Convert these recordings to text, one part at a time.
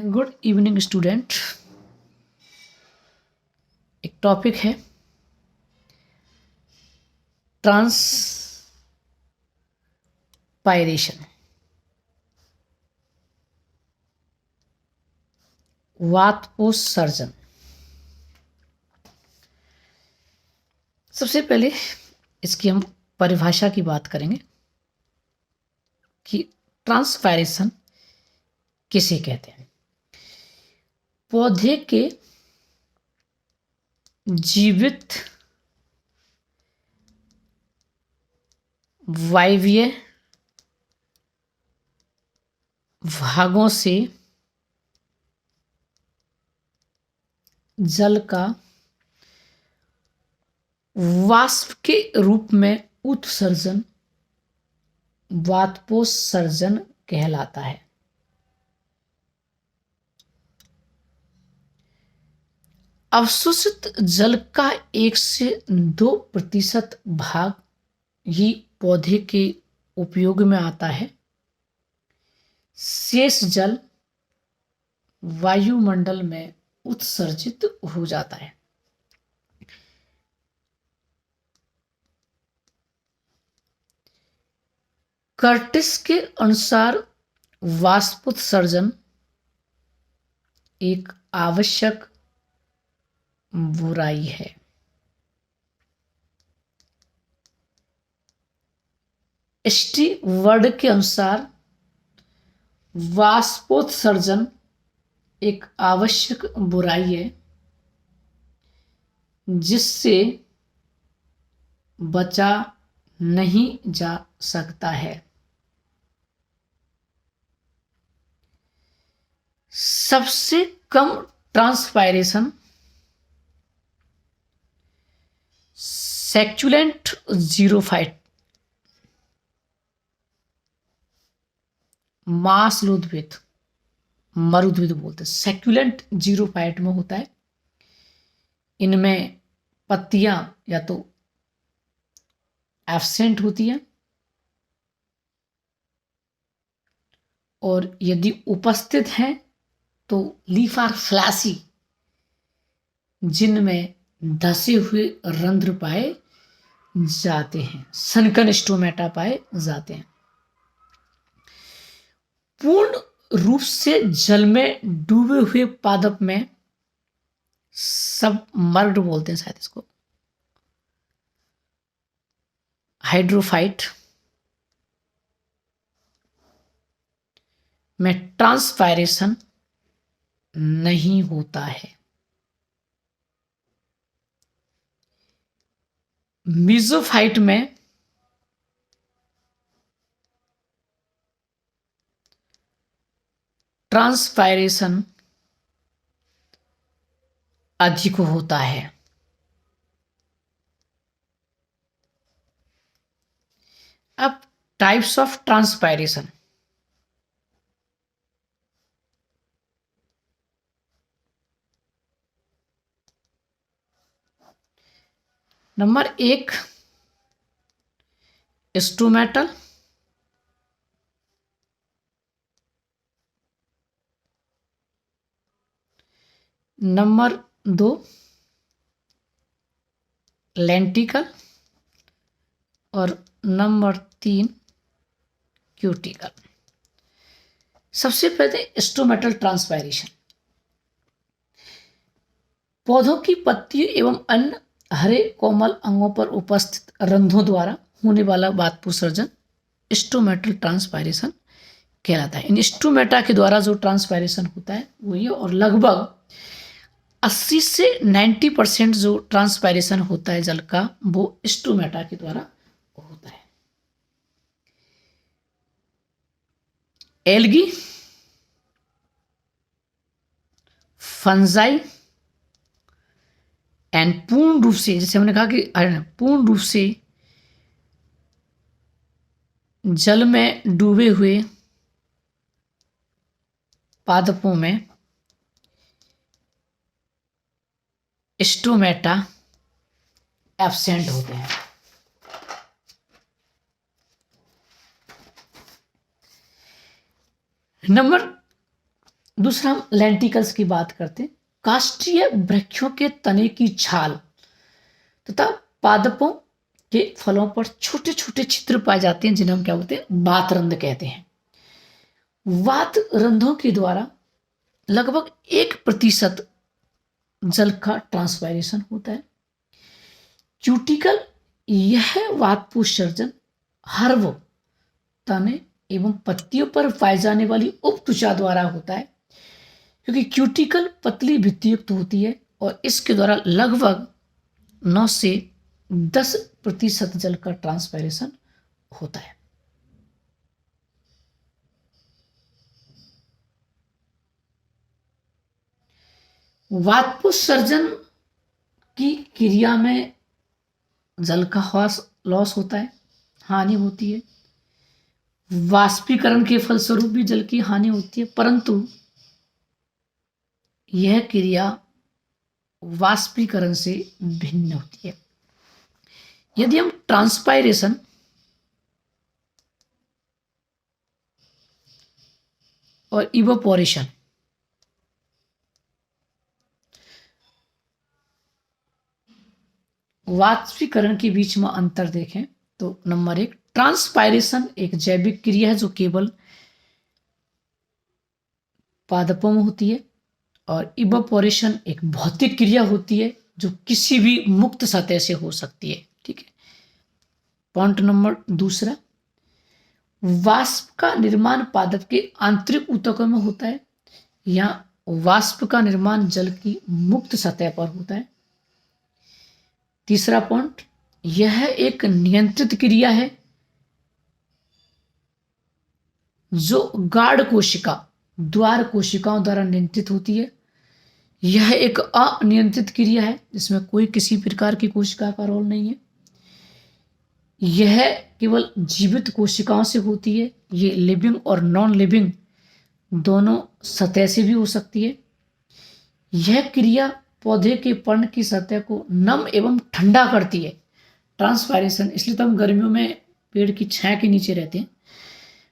Good evening student. एक topic है transpiration, वातपोत्सर्जन। सबसे पहले इसकी हम परिभाषा की बात करेंगे कि ट्रांसपायरेशन किसे कहते हैं। पौधे के जीवित वायवीय भागों से जल का वाष्प के रूप में उत्सर्जन वातपोत्सर्जन कहलाता है। अवशोषित जल का 1 से 2% भाग ही पौधे के उपयोग में आता है। शेष जल वायुमंडल में उत्सर्जित हो जाता है। कर्टिस के अनुसार वाष्पोत्सर्जन एक आवश्यक बुराई है। स्टीवर्ड के अनुसार वाष्पोत्सर्जन एक आवश्यक बुराई है जिससे बचा नहीं जा सकता है। सबसे कम ट्रांसपायरेशन सैक्युलेंट जीरोफाइट मांसल उद्भिद मरुद्भिद बोलते हैं। सैक्युलेंट जीरोफाइट में होता है। इनमें पत्तियां या तो एब्सेंट होती हैं और यदि उपस्थित हैं तो लीफ आर फ्लैसी, जिनमें धसे हुए रंध्र पाए जाते हैं, सनकन स्टोमेटा पाए जाते हैं। पूर्ण रूप से जल में डूबे हुए पादप में सबमर्ग्ड बोलते हैं शायद इसको, हाइड्रोफाइट में ट्रांसपायरेशन नहीं होता है। मीजोफाइट में ट्रांसपायरेशन अधिक होता है। अब types of transpiration. Number 1 stomatal, number 2 lenticel और नंबर 3 क्यूटिकल। सबसे पहले स्टोमेटल ट्रांसपायरेशन। पौधों की पत्तियों एवं अन्य हरे कोमल अंगों पर उपस्थित रंध्रों द्वारा होने वाला वातपोत्सर्जन स्टोमेटल ट्रांसपायरेशन कहलाता है। इन स्टोमेटा के द्वारा जो ट्रांसपायरेशन होता है वो ये, और लगभग 80 से 90% जो ट्रांसपायरेशन होता है जल का वो स्टोमेटा के द्वारा होता है। एल्गी, फंजाई एंड पूर्ण रूप से, जैसे हमने कहा कि पूर्ण रूप से जल में डूबे हुए पादपों में स्टोमेटा एब्सेंट होते हैं। नंबर दूसरा हम लेंटिकल्स की बात करते हैं। काष्ठीय वृक्षों के तने की छाल तथा पादपों के फलों पर छोटे छोटे छिद्र पाए जाते हैं, जिन्हें हम क्या बोलते हैं, वातरंध कहते हैं। वातरंधों के द्वारा लगभग 1% जल का ट्रांसपायरेशन होता है। क्यूटिकल, यह वातपुसर्जन हर्व, तने एवं पत्तियों पर पाई जाने वाली उपत्वचा द्वारा होता है, क्योंकि क्यूटिकल पतली भित्तियुक्त होती है और इसके द्वारा लगभग 9 से 10% जल का ट्रांसपायरेशन होता है। वाष्पोत्सर्जन की क्रिया में जल का लॉस होता है, हानि होती है। वाष्पीकरण के फलस्वरूप भी जल की हानि होती है, परंतु यह क्रिया वाष्पीकरण से भिन्न होती है। यदि हम ट्रांसपायरेशन और इवोपोरेशन, वाष्पीकरण के बीच में अंतर देखें तो नंबर 1, ट्रांसपायरेशन एक जैविक क्रिया है जो केवल पादपों में होती है, और इवोपोरेशन एक भौतिक क्रिया होती है जो किसी भी मुक्त सतह से हो सकती है। ठीक है। पॉइंट नंबर 2, वाष्प का निर्माण पादप के आंतरिक ऊतकों में होता है, या वाष्प का निर्माण जल की मुक्त सतह पर होता है। तीसरा पॉइंट, यह एक नियंत्रित क्रिया है जो गाढ़ कोशिका, द्वार कोशिकाओं द्वारा नियंत्रित होती है। यह एक अनियंत्रित क्रिया है जिसमें कोई किसी प्रकार की कोशिका का रोल नहीं है। यह केवल जीवित कोशिकाओं से होती है। ये लिविंग और नॉन लिविंग दोनों सतह से भी हो सकती है। यह क्रिया पौधे के पर्ण की सतह को नम एवं ठंडा करती है। ट्रांसपायरेशन, इसलिए तो हम गर्मियों में पेड़ की छाया के नीचे रहते हैं,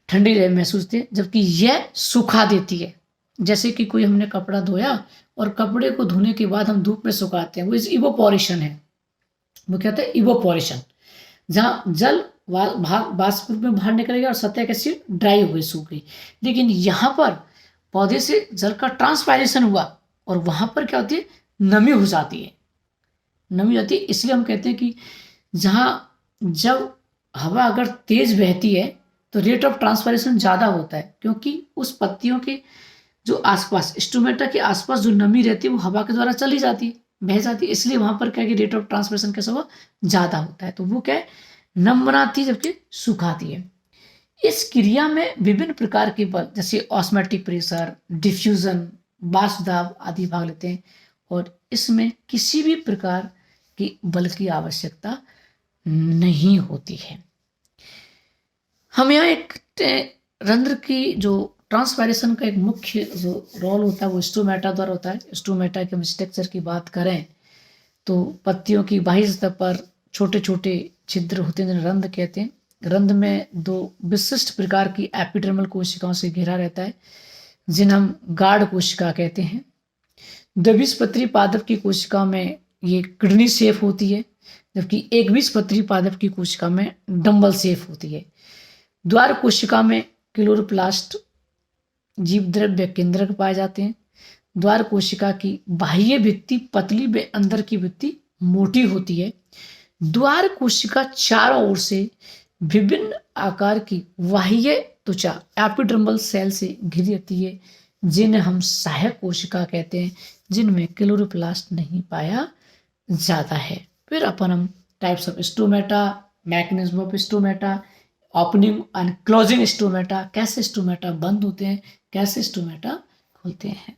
ठंडी महसूस होती है, जबकि यह सुखा देती है। जैसे कि कोई हमने कपड़ा धोया और कपड़े को धोने के बाद हम धूप में सुखाते हैं, वो इवोपोरेशन है। वो क्या होता है, इवोपोरेशन, जहाँ जल वाष्प में बाहर निकलेगा और सतह कैसी ड्राई हो गई, सूख गई। लेकिन यहाँ पर पौधे से जल का ट्रांसपायरेशन हुआ और वहाँ पर क्या होती है, नमी हो जाती है, नमी होती है। इसलिए हम कहते हैं कि जहाँ जब हवा अगर तेज बहती है तो रेट ऑफ ट्रांसपायरेशन ज़्यादा होता है, क्योंकि उस पत्तियों के जो आसपास, स्टोमेटा के आसपास जो नमी रहती है वो हवा के द्वारा चली जाती है, बह जाती है। इसलिए वहाँ पर क्या है कि रेट ऑफ ट्रांसपायरेशन कैसा हुआ, ज़्यादा होता है। तो वो क्या है, नम बनाती है जबकि सुखाती है। इस क्रिया में विभिन्न प्रकार के बल जैसे ऑस्मोटिक प्रेशर, डिफ्यूजन, वाष्प दाब आदि भाग लेते हैं, और इसमें किसी भी प्रकार की बल की आवश्यकता नहीं होती है। हम यहाँ एक रंध्र की जो ट्रांसपायरेशन का एक मुख्य जो रोल होता है वो स्टोमेटा द्वारा होता है। स्टोमेटा के स्ट्रक्चर की बात करें तो पत्तियों की बाह्य सतह पर छोटे छोटे छिद्र होते हैं जिन्हें रंध्र कहते हैं। रंध्र में 2 विशिष्ट प्रकार की एपिडर्मल कोशिकाओं से घिरा रहता है, जिन्हें हम गाढ़ कोशिका कहते हैं। द्विबीजपत्री पादप की कोशिका में ये किडनी शेप होती है, जबकि एकबीजपत्री पादप की कोशिका में डंबल शेप होती है। द्वार कोशिका में क्लोरोप्लास्ट जीव द्रव्य केंद्रक पाए जाते हैं। द्वार कोशिका की बाह्य भित्ति पतली व अंदर की भित्ति मोटी होती है। द्वार कोशिका चारों ओर से विभिन्न आकार की बाह्य त्वचा एपिडर्मल सेल से घिरी रहती है, जिन्हें हम सहायक कोशिका कहते हैं, जिनमें क्लोरोप्लास्ट नहीं पाया जाता है। फिर अपन हम types of stomata, mechanism of stomata, opening and closing stomata, कैसे स्टोमेटा बंद होते हैं, कैसे स्टोमेटा खुलते हैं।